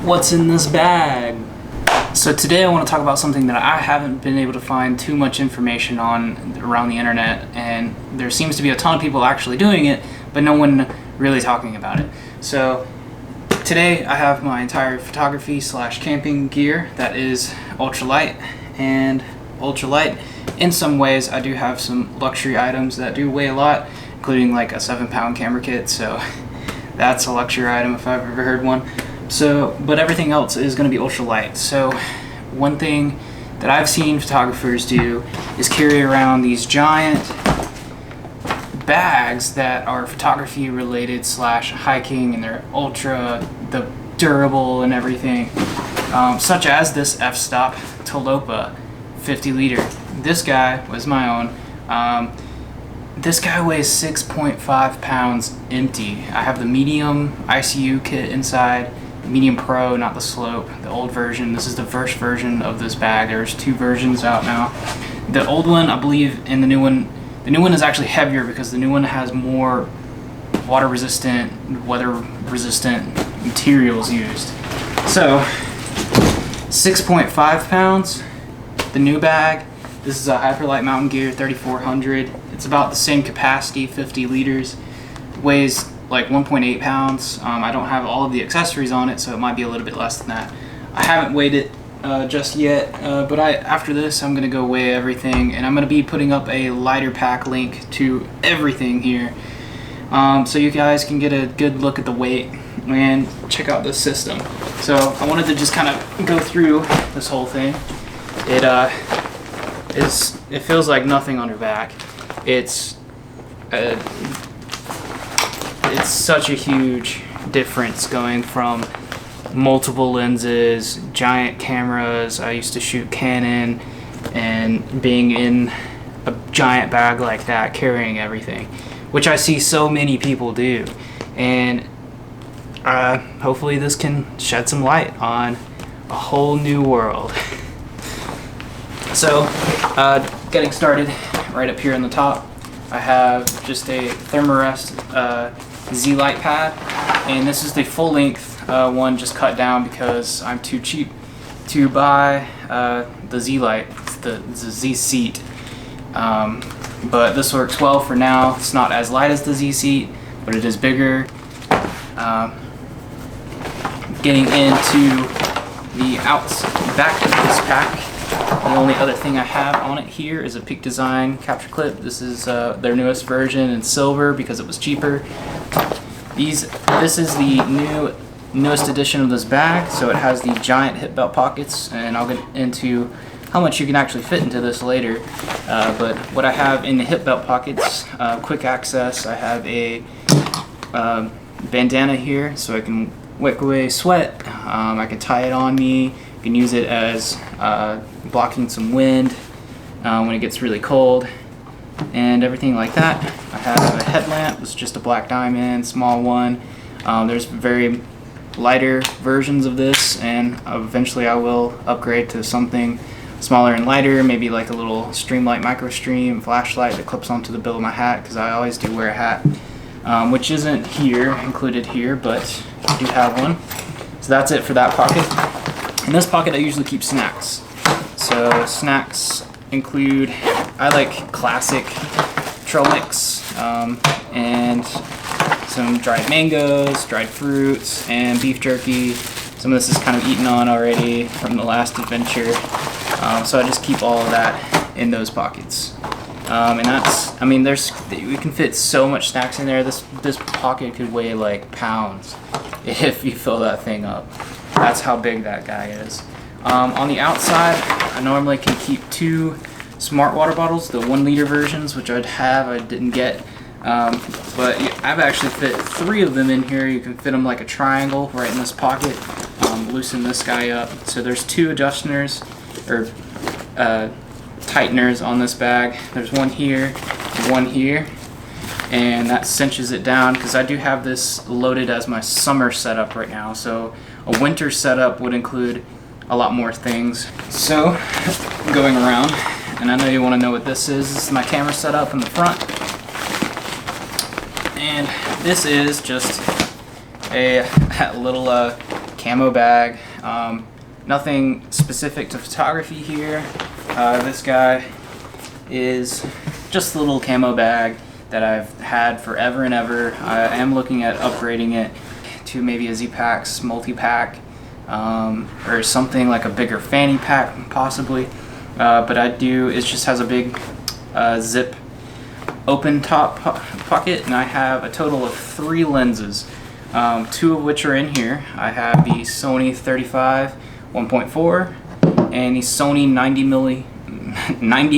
What's in this bag? So today I want to talk about something that I haven't been able to find too much information on around the internet, and there seems to be a ton of people actually doing it, but no one really talking about it. So today I have my entire photography / camping gear that is ultralight, and ultralight in some ways I do have some luxury items that do weigh a lot, including like a 7-pound camera kit, so that's a luxury item if I've ever heard one. So, but everything else is going to be ultralight. So one thing that I've seen photographers do is carry around these giant bags that are photography related / hiking, and they're the durable and everything, such as this f-stop Talopa 50 liter. This guy was my own. This guy weighs 6.5 pounds empty. I have the medium ICU kit inside, medium pro, not the slope, the old version. This is the first version of this bag. There's 2 versions out now. The old one, I believe, and the new one is actually heavier because the new one has more water resistant, weather resistant materials used. So 6.5 pounds, the new bag. This is a Hyperlight Mountain Gear 3400. It's about the same capacity, 50 liters. Weighs like 1.8 pounds. I don't have all of the accessories on it, so it might be a little bit less than that. I haven't weighed it just yet, but after this I'm gonna go weigh everything, and I'm gonna be putting up a lighter pack link to everything here, so you guys can get a good look at the weight and check out this system. So I wanted to just kind of go through this whole thing. It feels like nothing on your back. It's such a huge difference going from multiple lenses, giant cameras. I used to shoot Canon, and being in a giant bag like that, carrying everything, which I see so many people do. And hopefully this can shed some light on a whole new world. So getting started, right up here on the top, I have just a Thermarest Z-Light pad, and this is the full length one, just cut down because I'm too cheap to buy the Z-Light, the Z-Seat, but this works well for now. It's not as light as the Z-Seat, but it is bigger. Getting into the back of this pack, the only other thing I have on it here is a Peak Design capture clip. This is their newest version in silver because it was cheaper. This is the newest edition of this bag, so it has the giant hip belt pockets, and I'll get into how much you can actually fit into this later. But what I have in the hip belt pockets, quick access. I have a bandana here so I can wick away sweat. I can tie it on me. You can use it as blocking some wind when it gets really cold and everything like that. I have a headlamp. It's just a black diamond, small one. There's very lighter versions of this, and eventually I will upgrade to something smaller and lighter, maybe like a little Streamlight Micro Stream flashlight that clips onto the bill of my hat, because I always do wear a hat, which isn't included here, but I do have one. So that's it for that pocket. In this pocket I usually keep snacks. So snacks include, I like classic trail mix, and some dried mangoes, dried fruits, and beef jerky. Some of this is kind of eaten on already from the last adventure, so I just keep all of that in those pockets. And that's, I mean, we can fit so much snacks in there. This pocket could weigh like pounds if you fill that thing up. That's how big that guy is. On the outside, I normally can keep 2 smart water bottles, the 1 liter versions, which I didn't get. But I've actually fit 3 of them in here. You can fit them like a triangle right in this pocket. Loosen this guy up. So there's 2 adjusters, or tighteners on this bag. There's one here, and that cinches it down, because I do have this loaded as my summer setup right now. So a winter setup would include a lot more things. So going around, and I know you want to know what this is. This is my camera setup in the front, and this is just a little camo bag. Nothing specific to photography here. This guy is just a little camo bag that I've had forever and ever. I am looking at upgrading it to maybe a Z-Packs multi-pack, or something like a bigger fanny pack possibly. But it just has a big zip open top pocket, and I have a total of 3 lenses, 2 of which are in here. I have the Sony 35 1.4 and the Sony 90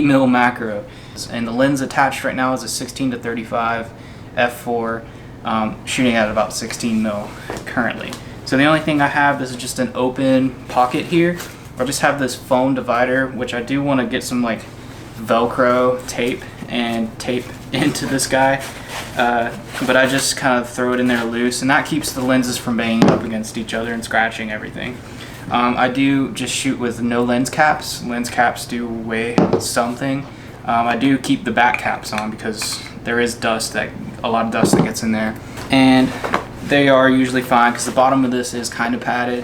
mil macro, and the lens attached right now is a 16 to 35 f4, shooting at about 16 mil currently. So the only thing I have, this is just an open pocket here. I just have this foam divider, which I do want to get some like Velcro tape and tape into this guy, but I just kind of throw it in there loose, and that keeps the lenses from banging up against each other and scratching everything. I do just shoot with no lens caps. Lens caps do weigh something. I do keep the back caps on because there is a lot of dust that gets in there, and they are usually fine because the bottom of this is kind of padded.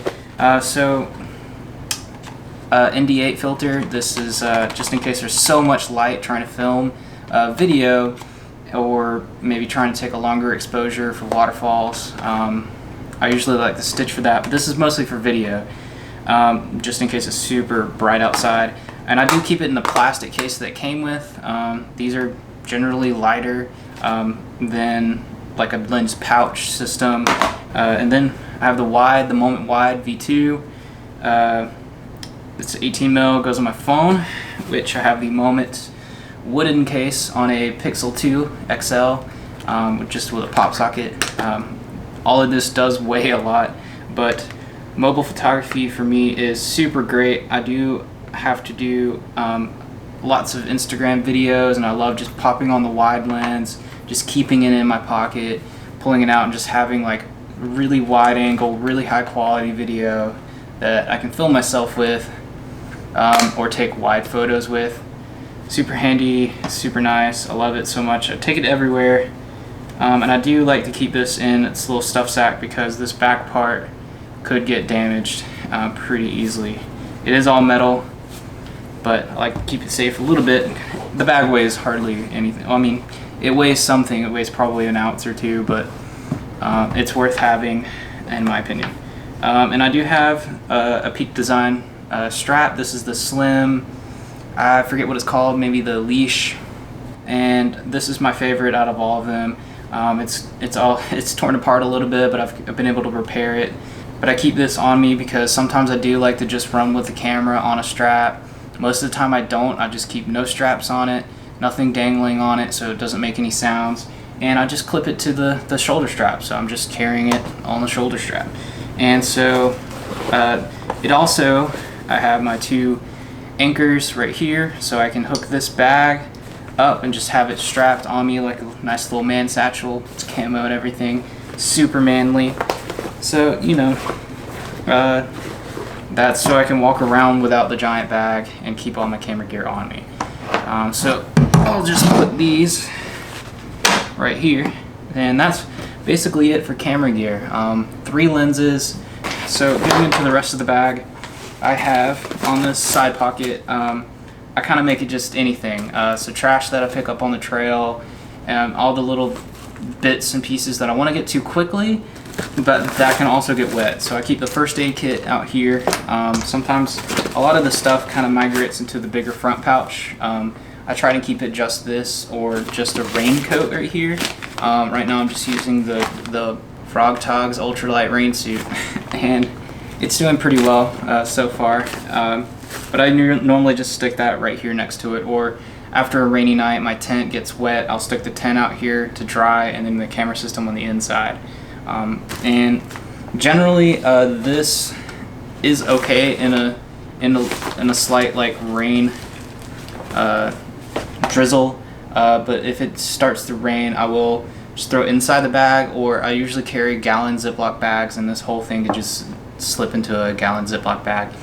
ND8 filter. This is just in case there's so much light trying to film video, or maybe trying to take a longer exposure for waterfalls. I usually like the stitch for that, but this is mostly for video, just in case it's super bright outside. And I do keep it in the plastic case that it came with. These are generally lighter than like a lens pouch system. And then I have the Moment Wide V2. It's 18 mil, goes on my phone, which I have the Moment wooden case on a Pixel 2 XL, just with a pop socket. All of this does weigh a lot, but mobile photography for me is super great. I do have to do lots of Instagram videos, and I love just popping on the wide lens, just keeping it in my pocket, pulling it out, and just having like really wide angle, really high quality video that I can film myself with, or take wide photos with. Super handy, super nice. I love it so much. I take it everywhere, and I do like to keep this in its little stuff sack because this back part could get damaged pretty easily. It is all metal, but I like to keep it safe a little bit. The bag weighs hardly anything. Well, I mean, it weighs something. It weighs probably an ounce or two, but it's worth having, in my opinion. And I do have a Peak Design strap. This is the slim, I forget what it's called, maybe the leash, and this is my favorite out of all of them. It's torn apart a little bit, but I've been able to repair it. But I keep this on me because sometimes I do like to just run with the camera on a strap. Most of the time I don't. I just keep no straps on it, nothing dangling on it so it doesn't make any sounds, and I just clip it to the shoulder strap, so I'm just carrying it on the shoulder strap. And so I have my 2 anchors right here, so I can hook this bag up and just have it strapped on me like a nice little man satchel. It's camo and everything, super manly. So, you know, that's so I can walk around without the giant bag and keep all my camera gear on me. So I'll just put these right here, and that's basically it for camera gear. 3 lenses. So getting into the rest of the bag, I have on this side pocket, I kind of make it just anything. So trash that I pick up on the trail, and all the little bits and pieces that I want to get to quickly, but that can also get wet. So I keep the first aid kit out here. Sometimes a lot of the stuff kind of migrates into the bigger front pouch. I try to keep it just this, or just a raincoat right here. Right now I'm just using the Frog Togs ultralight rain suit, and it's doing pretty well so far. But I normally just stick that right here next to it, or after a rainy night my tent gets wet, I'll stick the tent out here to dry, and then the camera system on the inside. And generally this is okay in a slight like rain drizzle, but if it starts to rain, I will just throw it inside the bag, or I usually carry gallon Ziploc bags, and this whole thing could just slip into a gallon Ziploc bag.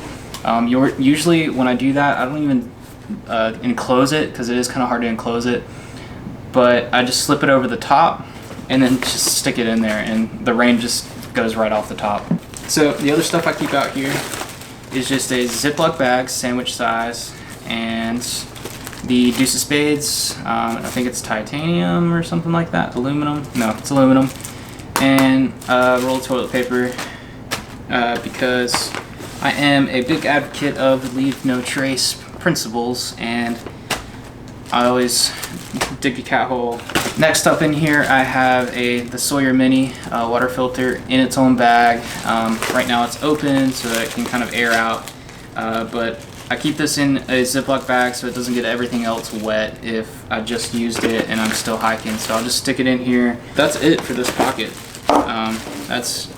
Usually when I do that, I don't even enclose it because it is kind of hard to enclose it, but I just slip it over the top and then just stick it in there, and the rain just goes right off the top. So the other stuff I keep out here is just a Ziploc bag, sandwich size, and the Deuce of Spades. I think it's titanium or something like that. Aluminum? No, it's aluminum. And a roll of toilet paper because I am a big advocate of leave no trace principles, and I always dig a cat hole. Next up in here I have the Sawyer Mini water filter in its own bag. Right now it's open so that it can kind of air out, but I keep this in a Ziploc bag so it doesn't get everything else wet if I just used it and I'm still hiking. So I'll just stick it in here. That's it for this pocket. That's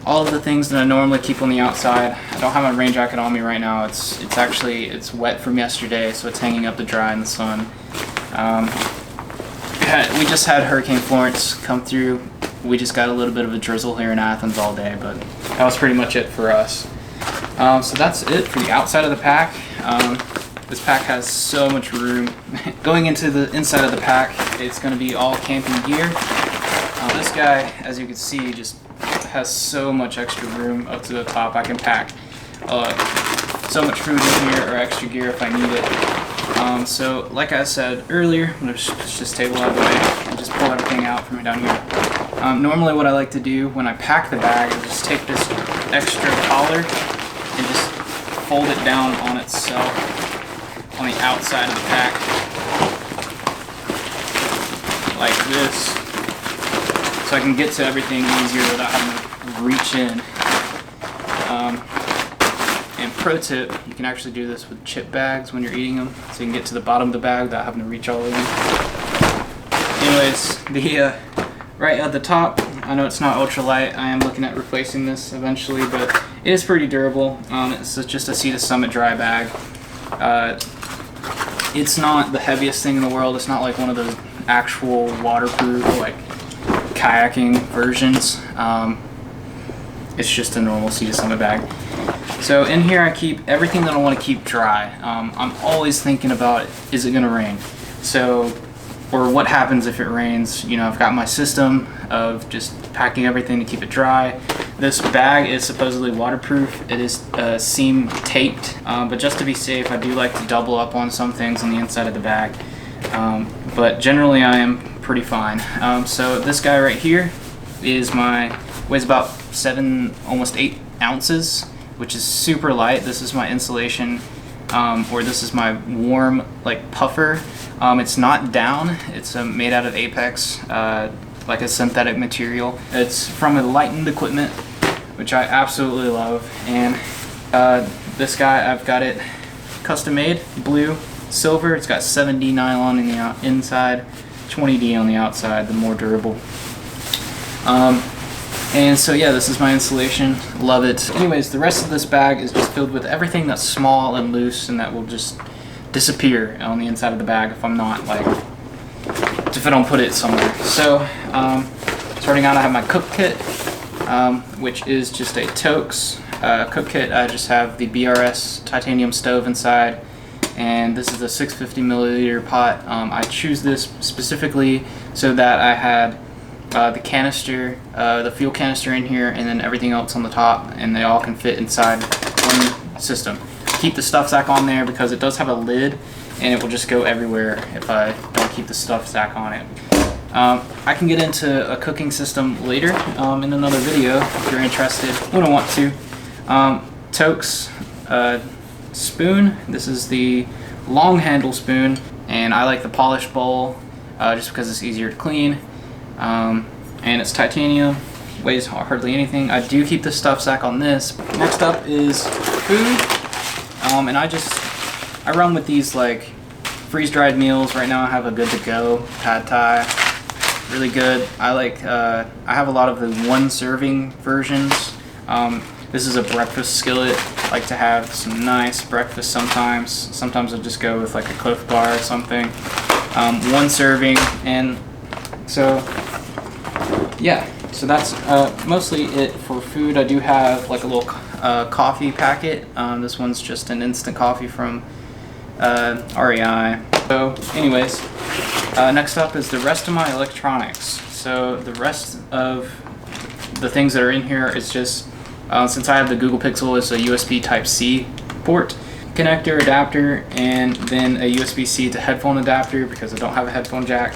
all of the things that I normally keep on the outside. I don't have my rain jacket on me right now. It's wet from yesterday, so it's hanging up to dry in the sun. We just had Hurricane Florence come through. We just got a little bit of a drizzle here in Athens all day, but that was pretty much it for us. So that's it for the outside of the pack. This pack has so much room. Going into the inside of the pack, it's going to be all camping gear. This guy, as you can see, just has so much extra room up to the top. I can pack so much food in here or extra gear if I need it. So like I said earlier, I'm going to push this table out of the way and just pull everything out from down here. Normally what I like to do when I pack the bag is just take this extra collar and just fold it down on itself on the outside of the pack like this, so I can get to everything easier without having to reach in. And pro tip, you can actually do this with chip bags when you're eating them, so you can get to the bottom of the bag without having to reach all over. Anyways, the right at the top, I know it's not ultralight. I am looking at replacing this eventually, but it is pretty durable. It's just a Sea to Summit dry bag. It's not the heaviest thing in the world. It's not like one of those actual waterproof, like kayaking versions. It's just a normal Sea to Summit bag. So in here I keep everything that I want to keep dry. I'm always thinking about, is it going to rain? Or what happens if it rains? You know, I've got my system of just packing everything to keep it dry. This bag is supposedly waterproof. It is seam taped, but just to be safe, I do like to double up on some things on the inside of the bag. But generally I am pretty fine. So this guy right here weighs about 7, almost 8 ounces, which is super light. This is my insulation, or this is my warm like puffer. It's not down. It's made out of Apex, like a synthetic material. It's from Enlightened Equipment, which I absolutely love. And this guy, I've got it custom made, blue, silver. It's got 7D nylon in the inside, 20D on the outside, the more durable. And so yeah, this is my insulation. Love it. Anyways, the rest of this bag is just filled with everything that's small and loose and that will just disappear on the inside of the bag if if I don't put it somewhere. So starting out, I have my cook kit, which is just a Toaks cook kit. I just have the BRS titanium stove inside, and this is a 650 milliliter pot. I choose this specifically so that I had the canister, the fuel canister in here, and then everything else on the top, and they all can fit inside one system. Keep the stuff sack on there because it does have a lid and it will just go everywhere if I don't keep the stuff sack on it. I can get into a cooking system later in another video if you're interested. I don't want to. Toaks spoon. This is the long handle spoon, and I like the polished bowl just because it's easier to clean. And it's titanium, weighs hardly anything. I do keep the stuff sack on this. Next up is food. And I run with these like freeze-dried meals. Right now I have a good to go pad thai, really good. I have a lot of the one serving versions. This is a breakfast skillet. I like to have some nice breakfast sometimes. Sometimes I'll just go with like a Cliff Bar or something. One serving, and so yeah. So that's mostly it for food. I do have like a little coffee packet. This one's just an instant coffee from REI. So anyways, next up is the rest of my electronics. So the rest of the things that are in here is just Since I have the Google Pixel, it's a USB Type-C port, connector, adapter, and then a USB-C to headphone adapter because I don't have a headphone jack,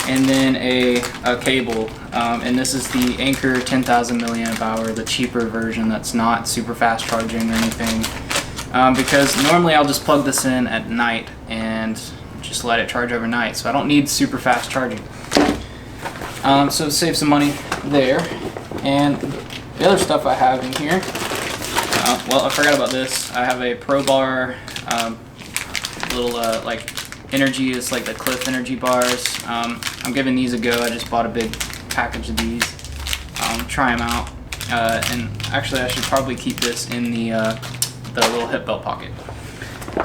and then a cable. And this is the Anker 10,000 milliamp hour, the cheaper version that's not super fast charging or anything. Because normally I'll just plug this in at night and just let it charge overnight, so I don't need super fast charging. So save some money there. And the other stuff I have in here, well, I forgot about this. I have a Pro Bar little like energy. It's like the Cliff energy bars. I'm giving these a go. I just bought a big package of these. Try them out. And actually, I should probably keep this in the little hip belt pocket.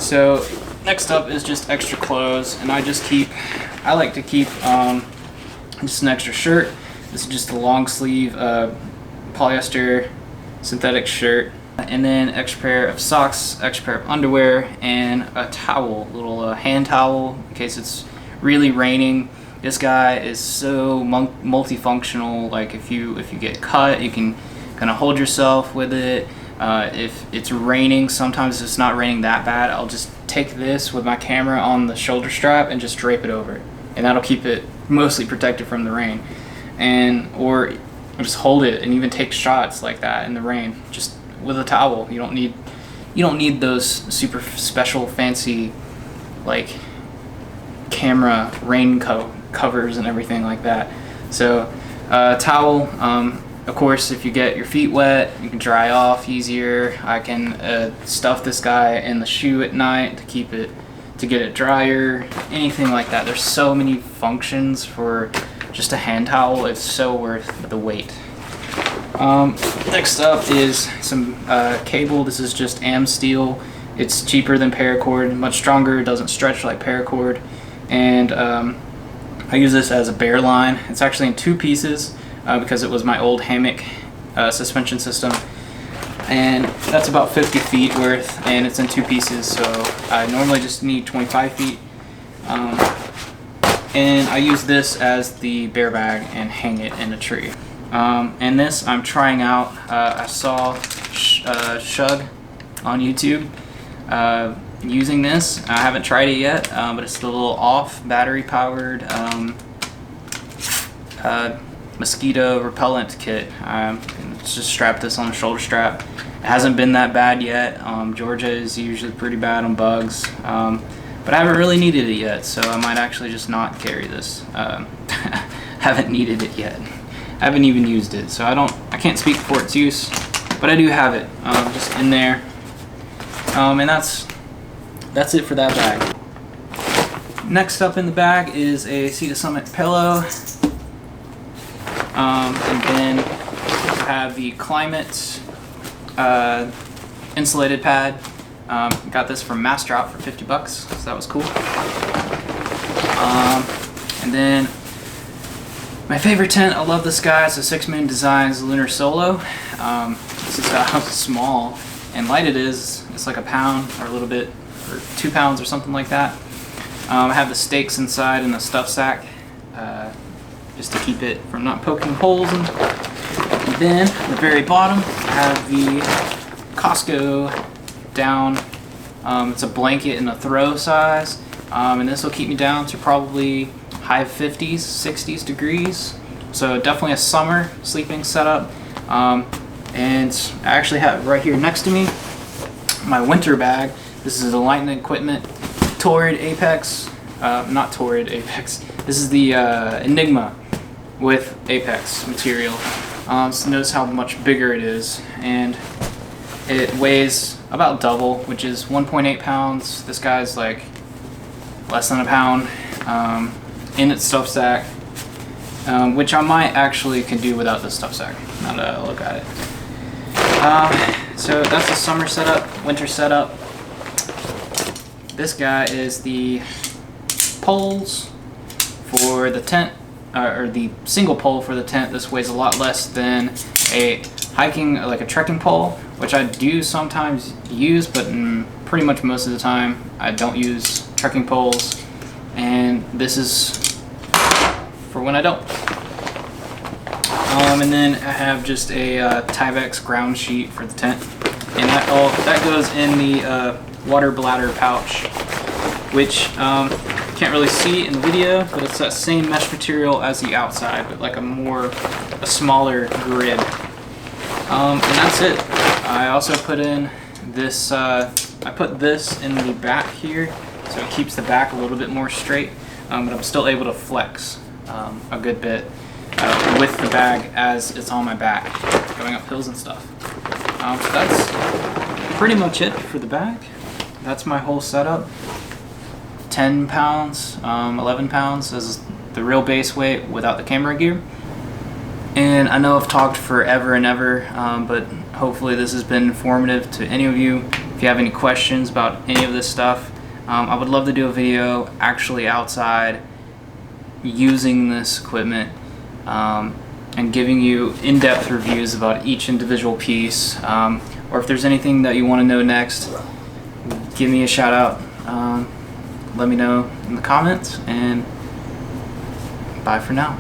So next up is just extra clothes, and I like to keep just an extra shirt. This is just a long sleeve polyester synthetic shirt, and then extra pair of socks, extra pair of underwear, and a towel, little hand towel in case it's really raining. This guy is so multifunctional. Like if you get cut, you can kind of hold yourself with it. If it's raining, sometimes it's not raining that bad, I'll just take this with my camera on the shoulder strap and just drape it over it, and that'll keep it mostly protected from the rain. Or just hold it and even take shots like that in the rain just with a towel. You don't need those super special fancy like camera rain covers and everything like that. So towel. Of course, if you get your feet wet, you can dry off easier. I can stuff this guy in the shoe at night to get it drier, anything like that. There's so many functions for just a hand towel. It's so worth the wait. Next up is some cable. This is just Amsteel. It's cheaper than paracord, much stronger, it doesn't stretch like paracord, and I use this as a bear line. It's actually in two pieces because it was my old hammock suspension system, and that's about 50 feet worth, and it's in two pieces, so I normally just need 25 feet. And I use this as the bear bag and hang it in a tree. And this I'm trying out. I saw Shug on YouTube using this. I haven't tried it yet, but it's the little off battery powered mosquito repellent kit. Just strap this on the shoulder strap. It hasn't been that bad yet. Georgia is usually pretty bad on bugs, but I haven't really needed it yet, so I might actually just not carry this. Haven't needed it yet. I haven't even used it, so I can't speak for its use, but I do have it just in there. And that's it for that bag. Next up in the bag is a Sea to Summit pillow. And then I have the Climate insulated pad. Got this from Master for 50 bucks, so that was cool. And then my favorite tent, I love this guy. It's a 6 Moon Designs Lunar Solo. This is how small and light it is. It's like a pound or a little bit, or 2 pounds or something like that. I have the stakes inside and the stuff sack, just to keep it from not poking holes. And then at the very bottom, I have the Costco down. It's a blanket in a throw size, and this will keep me down to probably high 50s, 60s degrees. So definitely a summer sleeping setup. And I actually have right here next to me my winter bag. This is the Lightning Equipment Torrid Apex. Not Torrid Apex. This is the Enigma with Apex material. So notice how much bigger it is, and it weighs about double, which is 1.8 pounds. This guy's like less than a pound in its stuff sack, which I might actually could do without the stuff sack, now that I look at it. So that's the summer setup, winter setup. This guy is the poles for the tent, or the single pole for the tent. This weighs a lot less than a hiking, like a trekking pole, which I do sometimes use, but pretty much most of the time I don't use trekking poles, and this is for when I don't. And then I have just a Tyvek ground sheet for the tent, and that goes in the water bladder pouch, which can't really see in the video, but it's that same mesh material as the outside, but like a smaller grid. And that's it. I also put in this, I put this in the back here, so it keeps the back a little bit more straight, but I'm still able to flex a good bit with the bag as it's on my back, going up hills and stuff. So that's pretty much it for the bag. That's my whole setup. 10 pounds, 11 pounds is the real base weight without the camera gear. And I know I've talked forever and ever, but hopefully this has been informative to any of you. If you have any questions about any of this stuff, I would love to do a video actually outside using this equipment and giving you in-depth reviews about each individual piece. Or if there's anything that you want to know next, give me a shout out. Let me know in the comments, and bye for now.